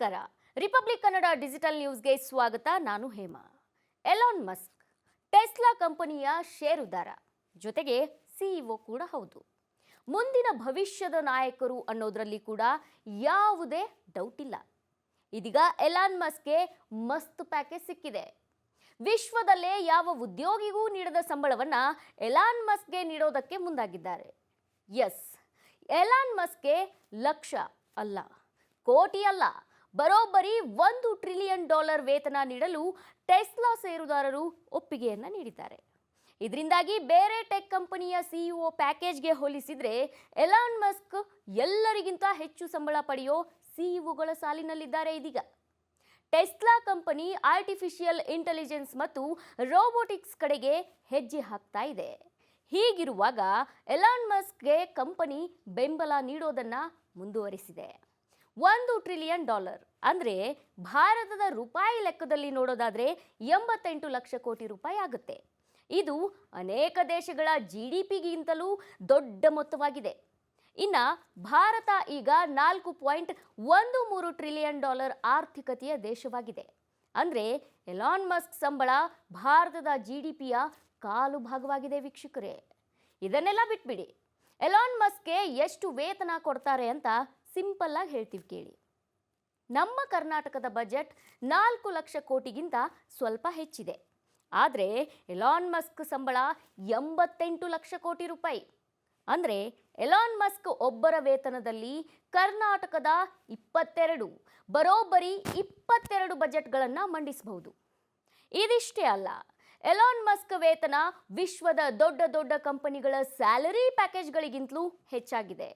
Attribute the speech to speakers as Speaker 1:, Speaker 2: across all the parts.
Speaker 1: ನಮಸ್ಕಾರ. Republic Kannada digital ನ್ಯೂಸ್ಗೆ ಸ್ವಾಗತ. ನಾನು ಹೇಮಾ. ಎಲಾನ್ ಮಸ್ಕ್ ಟೆಸ್ಲಾ ಕಂಪನಿಯ ಷೇರುದಾರ, ಜೊತೆಗೆ ಸಿಇಒ ಕೂಡ ಹೌದು. ಮುಂದಿನ ಭವಿಷ್ಯದ ನಾಯಕರು ಅನ್ನೋದ್ರಲ್ಲಿ ಕೂಡ ಯಾವುದೇ ಡೌಟ್ ಇಲ್ಲ. ಇದೀಗ ಎಲಾನ್ ಮಸ್ಕ್ಗೆ ಮಸ್ತ್ ಪ್ಯಾಕೇಜ್ ಸಿಕ್ಕಿದೆ. ವಿಶ್ವದಲ್ಲೇ ಯಾವ ಉದ್ಯೋಗಿಗೂ ನೀಡದ ಸಂಬಳವನ್ನ ಎಲಾನ್ ಮಸ್ಕ್ಗೆ ನೀಡೋದಕ್ಕೆ ಮುಂದಾಗಿದ್ದಾರೆ. ಎಸ್, ಎಲಾನ್ ಮಸ್ಕ್ಗೆ ಲಕ್ಷ ಅಲ್ಲ, ಕೋಟಿ ಅಲ್ಲ, ಬರೋಬ್ಬರಿ $1 ಟ್ರಿಲಿಯನ್ ವೇತನ ನೀಡಲು ಟೆಸ್ಲಾ ಷೇರುದಾರರು ಒಪ್ಪಿಗೆಯನ್ನ ನೀಡಿದ್ದಾರೆ. ಇದರಿಂದಾಗಿ ಬೇರೆ ಟೆಕ್ ಕಂಪನಿಯ ಸಿಇಒ ಪ್ಯಾಕೇಜ್ಗೆ ಹೋಲಿಸಿದ್ರೆ ಎಲಾನ್ ಮಸ್ಕ್ ಎಲ್ಲರಿಗಿಂತ ಹೆಚ್ಚು ಸಂಬಳ ಪಡೆಯೋ ಸಿಇಒಗಳ ಸಾಲಿನಲ್ಲಿದ್ದಾರೆ. ಇದೀಗ ಟೆಸ್ಲಾ ಕಂಪನಿ ಆರ್ಟಿಫಿಷಿಯಲ್ ಇಂಟೆಲಿಜೆನ್ಸ್ ಮತ್ತು ರೋಬೋಟಿಕ್ಸ್ ಕಡೆಗೆ ಹೆಜ್ಜೆ ಹಾಕ್ತಾ ಇದೆ. ಹೀಗಿರುವಾಗ ಎಲಾನ್ ಮಸ್ಕ್ಗೆ ಕಂಪನಿ ಬೆಂಬಲ ನೀಡೋದನ್ನ ಮುಂದುವರಿಸಿದೆ. $1 ಟ್ರಿಲಿಯನ್ ಅಂದ್ರೆ ಭಾರತದ ರೂಪಾಯಿ ಲೆಕ್ಕದಲ್ಲಿ ನೋಡೋದಾದ್ರೆ 88 ಲಕ್ಷ ಕೋಟಿ ರೂಪಾಯಿ ಆಗುತ್ತೆ. ಇದು ಅನೇಕ ದೇಶಗಳ GDPಗಿಂತಲೂ ದೊಡ್ಡ ಮೊತ್ತವಾಗಿದೆ. ಇನ್ನ ಭಾರತ ಈಗ $4.13 ಟ್ರಿಲಿಯನ್ ಆರ್ಥಿಕತೆಯ ದೇಶವಾಗಿದೆ. ಅಂದ್ರೆ ಎಲಾನ್ ಮಸ್ಕ್ ಸಂಬಳ ಭಾರತದ GDPಯ ಕಾಲು ಭಾಗವಾಗಿದೆ ವೀಕ್ಷಕರೇ. ಇದನ್ನೆಲ್ಲ ಬಿಟ್ಬಿಡಿ, ಎಲಾನ್ ಮಸ್ಕ್ಗೆ ಎಷ್ಟು ವೇತನ ಕೊಡ್ತಾರೆ ಅಂತ ಸಿಂಪಲ್ ಆಗಿ ಹೇಳ್ತೀವಿ ಕೇಳಿ. ನಮ್ಮ ಕರ್ನಾಟಕದ ಬಜೆಟ್ 4 ಲಕ್ಷ ಕೋಟಿಗಿಂತ ಸ್ವಲ್ಪ ಹೆಚ್ಚಿದೆ. ಆದರೆ ಎಲಾನ್ ಮಸ್ಕ್ ಸಂಬಳ 88 ಲಕ್ಷ ಕೋಟಿ ರೂಪಾಯಿ. ಅಂದರೆ ಎಲಾನ್ ಮಸ್ಕ್ ಒಬ್ಬರ ವೇತನದಲ್ಲಿ ಕರ್ನಾಟಕದ ಬರೋಬ್ಬರಿ 22 ಬಜೆಟ್ಗಳನ್ನು ಮಂಡಿಸಬಹುದು. ಇದಿಷ್ಟೇ ಅಲ್ಲ, ಎಲಾನ್ ಮಸ್ಕ್ ವೇತನ ವಿಶ್ವದ ದೊಡ್ಡ ದೊಡ್ಡ ಕಂಪನಿಗಳ ಸ್ಯಾಲರಿ ಪ್ಯಾಕೇಜ್ಗಳಿಗಿಂತಲೂ ಹೆಚ್ಚಾಗಿದೆ.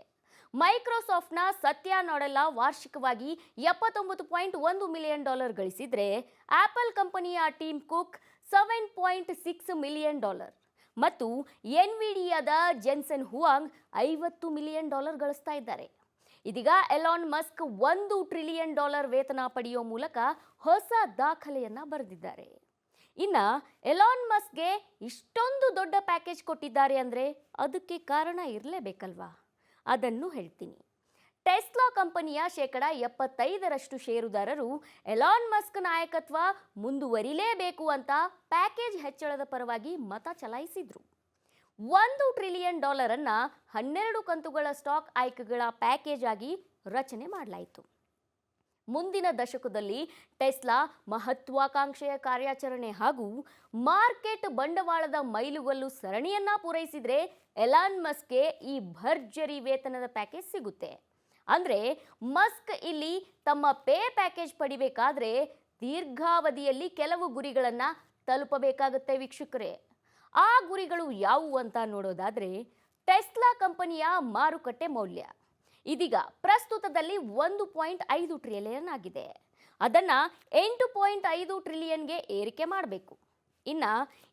Speaker 1: ಮೈಕ್ರೋಸಾಫ್ಟ್ನ ಸತ್ಯ ನಾಡೆಲ್ಲಾ ವಾರ್ಷಿಕವಾಗಿ $79.1 ಮಿಲಿಯನ್ ಗಳಿಸಿದ್ರೆ, ಆಪಲ್ ಕಂಪನಿಯ ಟೀಮ್ ಕುಕ್ $7.6 ಮಿಲಿಯನ್ ಮತ್ತು ಎನ್ವಿಡಿಯಾದ ಜೆನ್ಸನ್ ಹುವಾಂಗ್ $50 ಮಿಲಿಯನ್ ಗಳಿಸ್ತಾ ಇದ್ದಾರೆ. ಇದೀಗ ಎಲಾನ್ ಮಸ್ಕ್ $1 ಟ್ರಿಲಿಯನ್ ವೇತನ ಪಡೆಯೋ ಮೂಲಕ ಹೊಸ ದಾಖಲೆಯನ್ನ ಬರೆದಿದ್ದಾರೆ. ಇನ್ನ ಎಲಾನ್ ಮಸ್ಕ್ಗೆ ಇಷ್ಟೊಂದು ದೊಡ್ಡ ಪ್ಯಾಕೇಜ್ ಕೊಟ್ಟಿದ್ದಾರೆ ಅಂದ್ರೆ ಅದಕ್ಕೆ ಕಾರಣ ಇರಲೇಬೇಕಲ್ವಾ? ಅದನ್ನು ಹೇಳ್ತೀನಿ. ಟೆಸ್ಲಾ ಕಂಪನಿಯ 75% ಷೇರುದಾರರು ಎಲಾನ್ ಮಸ್ಕ್ ನಾಯಕತ್ವ ಮುಂದುವರಿಲೇಬೇಕು ಅಂತ ಪ್ಯಾಕೇಜ್ ಹೆಚ್ಚಳದ ಪರವಾಗಿ ಮತ ಚಲಾಯಿಸಿದ್ರು. $1 ಟ್ರಿಲಿಯನ್ ಅನ್ನ 12 ಕಂತುಗಳ ಸ್ಟಾಕ್ ಆಯ್ಕೆಗಳ ಪ್ಯಾಕೇಜ್ ಆಗಿ ರಚನೆ ಮಾಡಲಾಯಿತು. ಮುಂದಿನ ದಶಕದಲ್ಲಿ ಟೆಸ್ಲಾ ಮಹತ್ವಾಕಾಂಕ್ಷೆಯ ಕಾರ್ಯಾಚರಣೆ ಹಾಗೂ ಮಾರ್ಕೆಟ್ ಬಂಡವಾಳದ ಮೈಲುಗಲ್ಲು ಸರಣಿಯನ್ನ ಪೂರೈಸಿದ್ರೆ ಎಲಾನ್ ಮಸ್ಕ್ಗೆ ಈ ಭರ್ಜರಿ ವೇತನದ ಪ್ಯಾಕೇಜ್ ಸಿಗುತ್ತೆ. ಅಂದ್ರೆ ಮಸ್ಕ್ ಇಲ್ಲಿ ತಮ್ಮ ಪೇ ಪ್ಯಾಕೇಜ್ ಪಡಿಬೇಕಾದ್ರೆ ದೀರ್ಘಾವಧಿಯಲ್ಲಿ ಕೆಲವು ಗುರಿಗಳನ್ನ ತಲುಪಬೇಕಾಗುತ್ತೆ ವೀಕ್ಷಕರೇ. ಆ ಗುರಿಗಳು ಯಾವುವು ಅಂತ ನೋಡೋದಾದ್ರೆ, ಟೆಸ್ಲಾ ಕಂಪನಿಯ ಮಾರುಕಟ್ಟೆ ಮೌಲ್ಯ ಇದೀಗ ಪ್ರಸ್ತುತದಲ್ಲಿ $1.5 ಟ್ರಿಲಿಯನ್ ಆಗಿದೆ. ಅದನ್ನ $8.5 ಟ್ರಿಲಿಯನ್ಗೆ ಏರಿಕೆ ಮಾಡಬೇಕು. ಇನ್ನ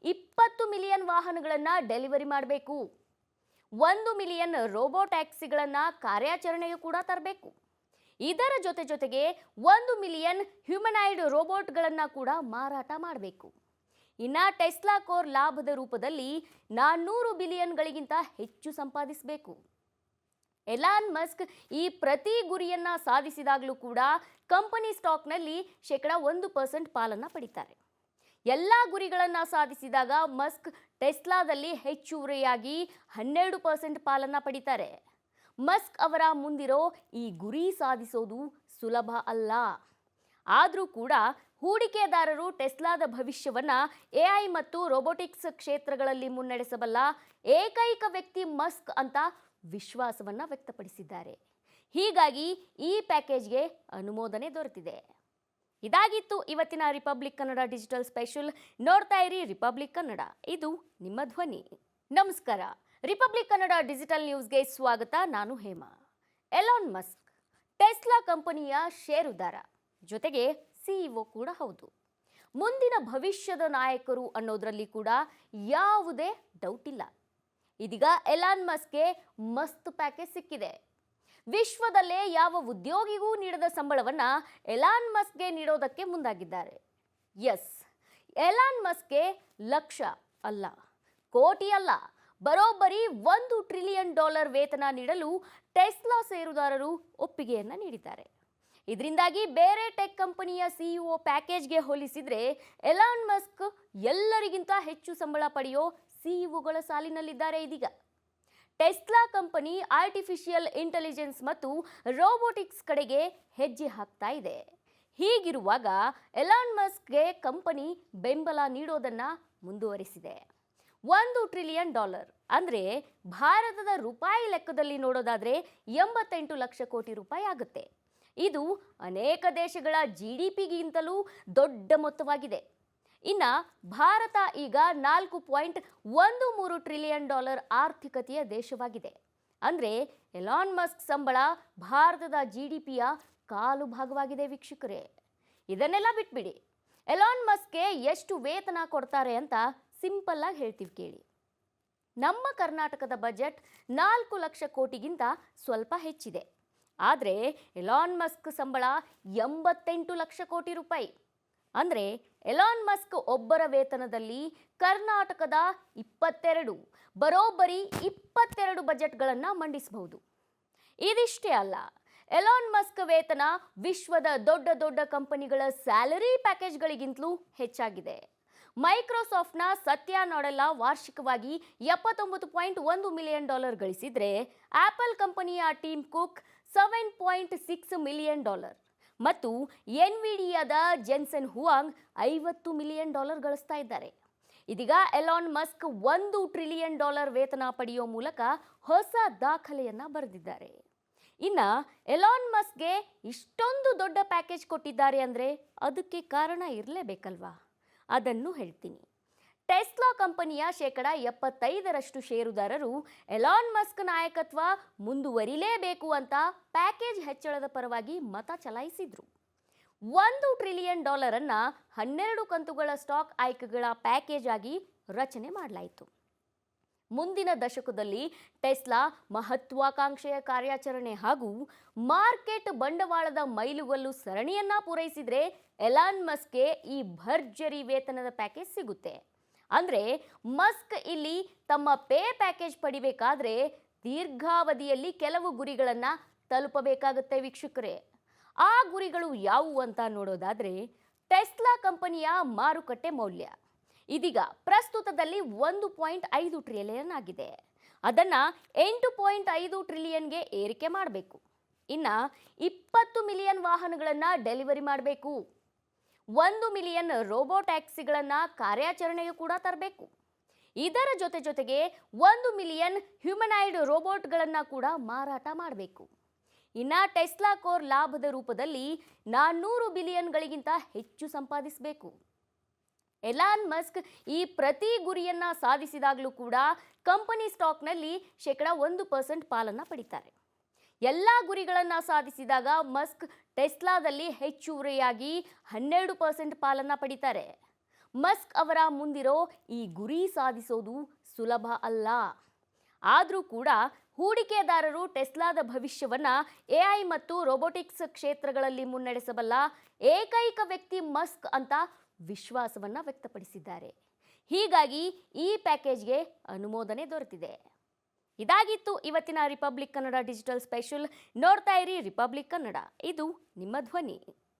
Speaker 1: 20 ಮಿಲಿಯನ್ ವಾಹನಗಳನ್ನ ಡೆಲಿವರಿ ಮಾಡಬೇಕು. 1 ಮಿಲಿಯನ್ ರೋಬೋ ಟ್ಯಾಕ್ಸಿಗಳನ್ನ ಕಾರ್ಯಾಚರಣೆಗೆ ಕೂಡ ತರಬೇಕು. ಇದರ ಜೊತೆಗೆ 1 ಮಿಲಿಯನ್ ಹ್ಯೂಮನಾಯ್ಡ್ ರೋಬೋಟ್ಗಳನ್ನ ಕೂಡ ಮಾರಾಟ ಮಾಡಬೇಕು. ಇನ್ನ ಟೆಸ್ಲಾ ಕೋರ್ ಲಾಭದ ರೂಪದಲ್ಲಿ 400 ಬಿಲಿಯನ್ಗಳಿಗಿಂತ ಹೆಚ್ಚು ಸಂಪಾದಿಸಬೇಕು. ಎಲಾನ್ ಮಸ್ಕ್ ಈ ಪ್ರತಿ ಗುರಿಯನ್ನ ಸಾಧಿಸಿದಾಗಲೂ ಕೂಡ ಕಂಪನಿ ಸ್ಟಾಕ್ನಲ್ಲಿ 1% ಪಾಲನ್ನ ಪಡಿತಾರೆ. ಎಲ್ಲ ಗುರಿಗಳನ್ನ ಸಾಧಿಸಿದಾಗ ಮಸ್ಕ್ ಟೆಸ್ಲಾದಲ್ಲಿ ಹೆಚ್ಚುವರಿಯಾಗಿ 12% ಪಾಲನ್ನ ಪಡಿತಾರೆ. ಮಸ್ಕ್ ಅವರ ಮುಂದಿರೋ ಈ ಗುರಿ ಸಾಧಿಸೋದು ಸುಲಭ ಅಲ್ಲ. ಆದರೂ ಕೂಡ ಹೂಡಿಕೆದಾರರು ಟೆಸ್ಲಾದ ಭವಿಷ್ಯವನ್ನ AI ಮತ್ತು ರೋಬೋಟಿಕ್ಸ್ ಕ್ಷೇತ್ರಗಳಲ್ಲಿ ಮುನ್ನಡೆಸಬಲ್ಲ ಏಕೈಕ ವ್ಯಕ್ತಿ ಮಸ್ಕ್ ಅಂತ ವಿಶ್ವಾಸವನ್ನ ವ್ಯಕ್ತಪಡಿಸಿದ್ದಾರೆ. ಹೀಗಾಗಿ ಈ ಪ್ಯಾಕೇಜ್ಗೆ ಅನುಮೋದನೆ ದೊರೆತಿದೆ. ಇದಾಗಿತ್ತು ಇವತ್ತಿನ ರಿಪಬ್ಲಿಕ್ ಕನ್ನಡ ಡಿಜಿಟಲ್ ಸ್ಪೆಷಲ್. ನೋಡ್ತಾ ಇರಿ ರಿಪಬ್ಲಿಕ್ ಕನ್ನಡ, ಇದು ನಿಮ್ಮ ಧ್ವನಿ. ನಮಸ್ಕಾರ. ರಿಪಬ್ಲಿಕ್ ಕನ್ನಡ ಡಿಜಿಟಲ್ ನ್ಯೂಸ್ಗೆ ಸ್ವಾಗತ. ನಾನು ಹೇಮಾ. ಎಲಾನ್ ಮಸ್ಕ್ ಟೆಸ್ಲಾ ಕಂಪನಿಯ ಷೇರುದಾರ, ಜೊತೆಗೆ ಸಿಇಒ ಕೂಡ ಹೌದು. ಮುಂದಿನ ಭವಿಷ್ಯದ ನಾಯಕರು ಅನ್ನೋದ್ರಲ್ಲಿ ಕೂಡ ಯಾವುದೇ ಡೌಟ್ ಇಲ್ಲ. ಇದೀಗ ಎಲಾನ್ ಮಸ್ಕ್ಗೆ ಮಸ್ತ್ ಪ್ಯಾಕೇಜ್ ಸಿಕ್ಕಿದೆ. ವಿಶ್ವದಲ್ಲೇ ಯಾವ ಉದ್ಯೋಗಿಗೂ ನೀಡದ ಸಂಬಳವನ್ನ ಎಲಾನ್ ಮಸ್ಕ್ಗೆ ನೀಡೋದಕ್ಕೆ ಮುಂದಾಗಿದ್ದಾರೆ. ಎಸ್, ಎಲಾನ್ ಮಸ್ಕ್ಗೆ ಲಕ್ಷ ಅಲ್ಲ, ಕೋಟಿ ಅಲ್ಲ, ಬರೋಬ್ಬರಿ $1 ಟ್ರಿಲಿಯನ್ ವೇತನ ನೀಡಲು ಟೆಸ್ಲಾ ಷೇರುದಾರರು ಒಪ್ಪಿಗೆಯನ್ನ ನೀಡಿದ್ದಾರೆ. ಇದರಿಂದಾಗಿ ಬೇರೆ ಟೆಕ್ ಕಂಪನಿಯ ಸಿಇಒ ಪ್ಯಾಕೇಜ್ಗೆ ಹೋಲಿಸಿದ್ರೆ ಎಲಾನ್ ಮಸ್ಕ್ ಎಲ್ಲರಿಗಿಂತ ಹೆಚ್ಚು ಸಂಬಳ ಪಡೆಯೋ ಸಿಇಒಗಳ ಸಾಲಿನಲ್ಲಿದ್ದಾರೆ ಇದೀಗ. ಟೆಸ್ಲಾ ಕಂಪನಿ ಆರ್ಟಿಫಿಷಿಯಲ್ ಇಂಟೆಲಿಜೆನ್ಸ್ ಮತ್ತು ರೋಬೋಟಿಕ್ಸ್ ಕಡೆಗೆ ಹೆಜ್ಜೆ ಹಾಕ್ತಾ ಇದೆ. ಹೀಗಿರುವಾಗ ಎಲಾನ್ ಮಸ್ಕ್ಗೆ ಕಂಪನಿ ಬೆಂಬಲ ನೀಡೋದನ್ನ ಮುಂದುವರಿಸಿದೆ. $1 ಟ್ರಿಲಿಯನ್ ಅಂದ್ರೆ ಭಾರತದ ರೂಪಾಯಿ ಲೆಕ್ಕದಲ್ಲಿ ನೋಡೋದಾದ್ರೆ 88 ಲಕ್ಷ ಕೋಟಿ ರೂಪಾಯಿ ಆಗುತ್ತೆ. ಇದು ಅನೇಕ ದೇಶಗಳ GDPಗಿಂತಲೂ ದೊಡ್ಡ ಮೊತ್ತವಾಗಿದೆ. ಇನ್ನ ಭಾರತ ಈಗ $4.13 ಟ್ರಿಲಿಯನ್ ಆರ್ಥಿಕತೆಯ ದೇಶವಾಗಿದೆ. ಅಂದ್ರೆ ಎಲಾನ್ ಮಸ್ಕ್ ಸಂಬಳ ಭಾರತದ GDPಯ ಕಾಲು ಭಾಗವಾಗಿದೆ ವೀಕ್ಷಕರೇ. ಇದನ್ನೆಲ್ಲ ಬಿಟ್ಬಿಡಿ, ಎಲಾನ್ ಮಸ್ಕ್ಗೆ ಎಷ್ಟು ವೇತನ ಕೊಡ್ತಾರೆ ಅಂತ ಸಿಂಪಲ್ ಆಗಿ ಹೇಳ್ತೀವಿ ಕೇಳಿ. ನಮ್ಮ ಕರ್ನಾಟಕದ ಬಜೆಟ್ 4 ಲಕ್ಷ ಕೋಟಿಗಿಂತ ಸ್ವಲ್ಪ ಹೆಚ್ಚಿದೆ. ಆದರೆ ಎಲಾನ್ ಮಸ್ಕ್ ಸಂಬಳ 88 ಲಕ್ಷ ಕೋಟಿ ರೂಪಾಯಿ. ಅಂದರೆ ಎಲಾನ್ ಮಸ್ಕ್ ಒಬ್ಬರ ವೇತನದಲ್ಲಿ ಕರ್ನಾಟಕದ 22 ಬಜೆಟ್ಗಳನ್ನು ಮಂಡಿಸಬಹುದು. ಇದಿಷ್ಟೇ ಅಲ್ಲ, ಎಲಾನ್ ಮಸ್ಕ್ ವೇತನ ವಿಶ್ವದ ದೊಡ್ಡ ದೊಡ್ಡ ಕಂಪನಿಗಳ ಸ್ಯಾಲರಿ ಪ್ಯಾಕೇಜ್ಗಳಿಗಿಂತಲೂ ಹೆಚ್ಚಾಗಿದೆ. ಮೈಕ್ರೋಸಾಫ್ಟ್ನ ಸತ್ಯ ನಾಡೆಲ್ಲಾ ವಾರ್ಷಿಕವಾಗಿ $79.1 ಮಿಲಿಯನ್ ಗಳಿಸಿದ್ರೆ, ಆಪಲ್ ಕಂಪನಿಯ ಟೀಮ್ ಕುಕ್ $7.6 ಮಿಲಿಯನ್ ಮತ್ತು ಎನ್ವಿಡಿಯಾದ ಜೆನ್ಸನ್ ಹುವಾಂಗ್ $50 ಮಿಲಿಯನ್ ಗಳಿಸ್ತಾ ಇದ್ದಾರೆ. ಇದೀಗ ಎಲಾನ್ ಮಸ್ಕ್ $1 ಟ್ರಿಲಿಯನ್ ವೇತನ ಪಡೆಯುವ ಮೂಲಕ ಹೊಸ ದಾಖಲೆಯನ್ನ ಬರೆದಿದ್ದಾರೆ. ಇನ್ನ ಎಲಾನ್ ಮಸ್ಕ್ಗೆ ಇಷ್ಟೊಂದು ದೊಡ್ಡ ಪ್ಯಾಕೇಜ್ ಕೊಟ್ಟಿದ್ದಾರೆ ಅಂದ್ರೆ ಅದಕ್ಕೆ ಕಾರಣ ಇರಲೇಬೇಕಲ್ವಾ? ಅದನ್ನು ಹೇಳ್ತೀನಿ. ಟೆಸ್ಲಾ ಕಂಪನಿಯ 75% ಷೇರುದಾರರು ಎಲಾನ್ ಮಸ್ಕ್ ನಾಯಕತ್ವ ಮುಂದುವರಿಲೇಬೇಕು ಅಂತ ಪ್ಯಾಕೇಜ್ ಹೆಚ್ಚಳದ ಪರವಾಗಿ ಮತ ಚಲಾಯಿಸಿದ್ರು. $1 ಟ್ರಿಲಿಯನ್ ಅನ್ನ 12 ಕಂತುಗಳ ಸ್ಟಾಕ್ ಆಯ್ಕೆಗಳ ಪ್ಯಾಕೇಜ್ ಆಗಿ ರಚನೆ ಮಾಡಲಾಯಿತು. ಮುಂದಿನ ದಶಕದಲ್ಲಿ ಟೆಸ್ಲಾ ಮಹತ್ವಾಕಾಂಕ್ಷೆಯ ಕಾರ್ಯಾಚರಣೆ ಹಾಗೂ ಮಾರ್ಕೆಟ್ ಬಂಡವಾಳದ ಮೈಲುಗಲ್ಲು ಸರಣಿಯನ್ನ ಪೂರೈಸಿದ್ರೆ ಎಲಾನ್ ಮಸ್ಕ್ಗೆ ಈ ಭರ್ಜರಿ ವೇತನದ ಪ್ಯಾಕೇಜ್ ಸಿಗುತ್ತೆ. ಅಂದ್ರೆ ಮಸ್ಕ್ ಇಲ್ಲಿ ತಮ್ಮ ಪೇ ಪ್ಯಾಕೇಜ್ ಪಡಿಬೇಕಾದ್ರೆ ದೀರ್ಘಾವಧಿಯಲ್ಲಿ ಕೆಲವು ಗುರಿಗಳನ್ನ ತಲುಪಬೇಕಾಗುತ್ತೆ ವೀಕ್ಷಕರೇ. ಆ ಗುರಿಗಳು ಯಾವುವು ಅಂತ ನೋಡೋದಾದ್ರೆ, ಟೆಸ್ಲಾ ಕಂಪನಿಯ ಮಾರುಕಟ್ಟೆ ಮೌಲ್ಯ ಇದೀಗ ಪ್ರಸ್ತುತದಲ್ಲಿ $1.5 ಟ್ರಿಲಿಯನ್ ಆಗಿದೆ. ಅದನ್ನ $8.5 ಟ್ರಿಲಿಯನ್ಗೆ ಏರಿಕೆ ಮಾಡಬೇಕು. ಇನ್ನ 20 ಮಿಲಿಯನ್ ವಾಹನಗಳನ್ನ ಡೆಲಿವರಿ ಮಾಡಬೇಕು. 1 ಮಿಲಿಯನ್ ರೋಬೋ ಟ್ಯಾಕ್ಸಿಗಳನ್ನ ಕಾರ್ಯಾಚರಣೆಗೆ ಕೂಡ ತರಬೇಕು. ಇದರ ಜೊತೆಗೆ 1 ಮಿಲಿಯನ್ ಹ್ಯೂಮನಾಯ್ಡ್ ರೋಬೋಟ್ಗಳನ್ನ ಕೂಡ ಮಾರಾಟ ಮಾಡಬೇಕು. ಇನ್ನ ಟೆಸ್ಲಾ ಕೋರ್ ಲಾಭದ ರೂಪದಲ್ಲಿ 400 ಬಿಲಿಯನ್ಗಳಿಗಿಂತ ಹೆಚ್ಚು ಸಂಪಾದಿಸಬೇಕು. ಎಲಾನ್ ಮಸ್ಕ್ ಈ ಪ್ರತಿ ಗುರಿಯನ್ನ ಸಾಧಿಸಿದಾಗಲೂ ಕೂಡ ಕಂಪನಿ ಸ್ಟಾಕ್ನಲ್ಲಿ 1% ಪಾಲನ್ನ ಪಡಿತಾರೆ. ಎಲ್ಲ ಗುರಿಗಳನ್ನ ಸಾಧಿಸಿದಾಗ ಮಸ್ಕ್ ಟೆಸ್ಲಾದಲ್ಲಿ ಹೆಚ್ಚುವರಿಯಾಗಿ 12% ಪಾಲನ್ನ ಪಡಿತಾರೆ. ಮಸ್ಕ್ ಅವರ ಮುಂದಿರೋ ಈ ಗುರಿ ಸಾಧಿಸೋದು ಸುಲಭ ಅಲ್ಲ. ಆದರೂ ಕೂಡ ಹೂಡಿಕೆದಾರರು ಟೆಸ್ಲಾದ ಭವಿಷ್ಯವನ್ನ AI ಮತ್ತು ರೋಬೋಟಿಕ್ಸ್ ಕ್ಷೇತ್ರಗಳಲ್ಲಿ ಮುನ್ನಡೆಸಬಲ್ಲ ಏಕೈಕ ವ್ಯಕ್ತಿ ಮಸ್ಕ್ ಅಂತ ವಿಶ್ವಾಸವನ್ನ ವ್ಯಕ್ತಪಡಿಸಿದ್ದಾರೆ. ಹೀಗಾಗಿ ಈ ಪ್ಯಾಕೇಜ್ಗೆ ಅನುಮೋದನೆ ದೊರೆತಿದೆ. ಇದಾಗಿತ್ತು ಇವತ್ತಿನ ರಿಪಬ್ಲಿಕ್ ಕನ್ನಡ ಡಿಜಿಟಲ್ ಸ್ಪೆಷಲ್. ನೋಡ್ತಾ ಇರಿ ರಿಪಬ್ಲಿಕ್ ಕನ್ನಡ, ಇದು ನಿಮ್ಮ ಧ್ವನಿ.